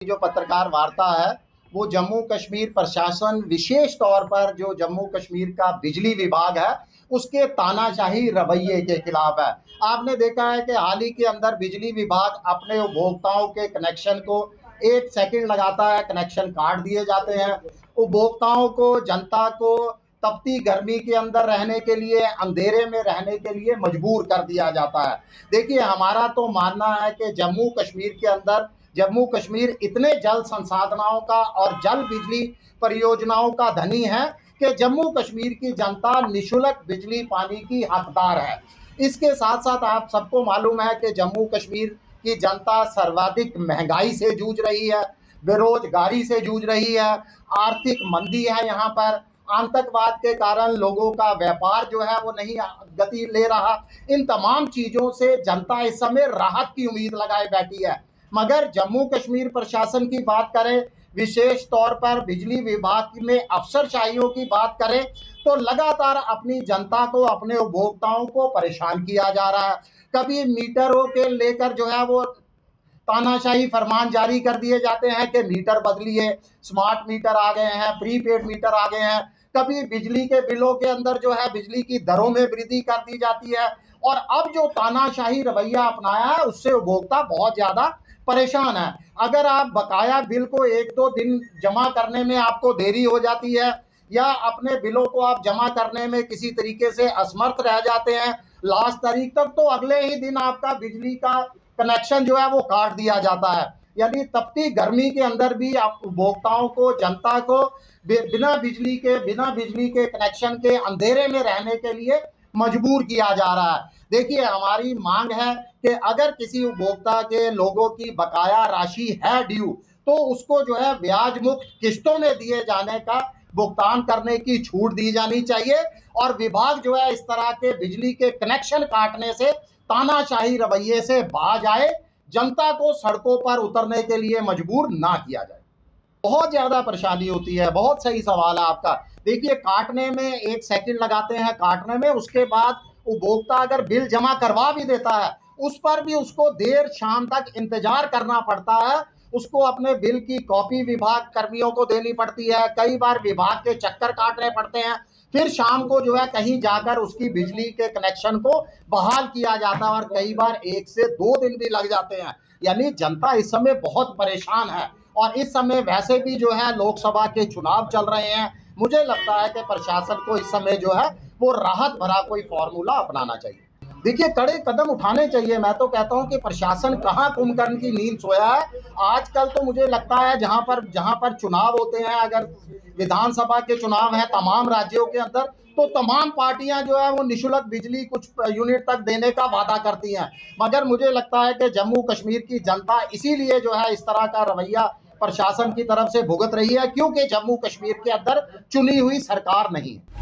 जो पत्रकार वार्ता है वो जम्मू कश्मीर प्रशासन विशेष तौर पर जो जम्मू कश्मीर का बिजली विभाग है उसके तानाशाही रवैये के खिलाफ है। आपने देखा है कि हाल ही के अंदर बिजली विभाग अपने उपभोक्ताओं के कनेक्शन को 1 सेकंड लगाता है, कनेक्शन काट दिए जाते हैं। उपभोक्ताओं को, जनता को तपती गर्मी के अंदर रहने के लिए, अंधेरे में रहने के लिए मजबूर कर दिया जाता है। देखिए, हमारा तो मानना है कि जम्मू कश्मीर इतने जल संसाधनों का और जल बिजली परियोजनाओं का धनी है कि जम्मू कश्मीर की जनता निशुल्क बिजली पानी की हकदार है। इसके साथ साथ आप सबको मालूम है कि जम्मू कश्मीर की जनता सर्वाधिक महंगाई से जूझ रही है, बेरोजगारी से जूझ रही है, आर्थिक मंदी है। यहाँ पर आतंकवाद के कारण लोगों का व्यापार जो है वो नहीं गति ले रहा। इन तमाम चीज़ों से जनता इस समय राहत की उम्मीद लगाए बैठी है। मगर जम्मू कश्मीर प्रशासन की बात करें, विशेष तौर पर बिजली विभाग में अफसरशाहियों की बात करें, तो लगातार अपनी जनता को, अपने उपभोक्ताओं को परेशान किया जा रहा है। कभी मीटरों के लेकर जो है वो तानाशाही फरमान जारी कर दिए जाते हैं कि मीटर बदलिए, स्मार्ट मीटर आ गए हैं, प्रीपेड मीटर आ गए हैं। कभी बिजली के बिलों के अंदर जो है बिजली की दरों में वृद्धि कर दी जाती है। और अब जो तानाशाही रवैया अपनाया है उससे उपभोक्ता बहुत ज़्यादा परेशान है। अगर आप बकाया बिल को 1-2 दिन जमा करने में आपको देरी हो जाती है, या अपने बिलों को आप जमा करने में किसी तरीके से असमर्थ रह जाते हैं लास्ट तारीख तक, तो अगले ही दिन आपका बिजली का कनेक्शन जो है वो काट दिया जाता है। यानी तपती गर्मी के अंदर भी आप उपभोक्ताओं को, जनता को बिना बिजली के कनेक्शन के अंधेरे में रहने के लिए मजबूर किया जा रहा है। देखिए, हमारी मांग है कि अगर किसी उपभोक्ता के लोगों की बकाया राशि है ड्यू, तो उसको जो है ब्याज मुक्त किस्तों में दिए जाने का भुगतान करने की छूट दी जानी चाहिए। और विभाग जो है इस तरह के बिजली के कनेक्शन काटने से, तानाशाही रवैये से बाज आए, जनता को सड़कों पर उतरने के लिए मजबूर ना किया जाए। बहुत ज़्यादा परेशानी होती है। बहुत सही सवाल है आपका। देखिए, काटने में 1 सेकंड लगाते हैं काटने में, उसके बाद उपभोक्ता अगर बिल जमा करवा भी देता है उस पर भी उसको देर शाम तक इंतजार करना पड़ता है। उसको अपने बिल की कॉपी विभाग कर्मियों को देनी पड़ती है, कई बार विभाग के चक्कर काटने पड़ते हैं, फिर शाम को जो है कहीं जाकर उसकी बिजली के कनेक्शन को बहाल किया जाता है, और कई बार 1 से 2 दिन भी लग जाते हैं। यानी जनता इस समय बहुत परेशान है। और इस समय वैसे भी जो है लोकसभा के चुनाव चल रहे हैं। मुझे लगता है कि प्रशासन को इस समय जो है वो राहत भरा कोई फॉर्मूला अपनाना चाहिए। देखिए, कड़े कदम उठाने चाहिए। मैं तो कहता हूं कि प्रशासन कहाँ कुंभकर्ण की नींद सोया है। आजकल तो मुझे लगता है जहां पर चुनाव होते हैं, अगर विधानसभा के चुनाव हैं तमाम राज्यों के अंदर, तो तमाम पार्टियां जो है वो निशुल्क बिजली कुछ यूनिट तक देने का वादा करती हैं। मगर मुझे लगता है कि जम्मू कश्मीर की जनता इसीलिए जो है इस तरह का रवैया प्रशासन की तरफ से भुगत रही है, क्योंकि जम्मू कश्मीर के अंदर चुनी हुई सरकार नहीं है।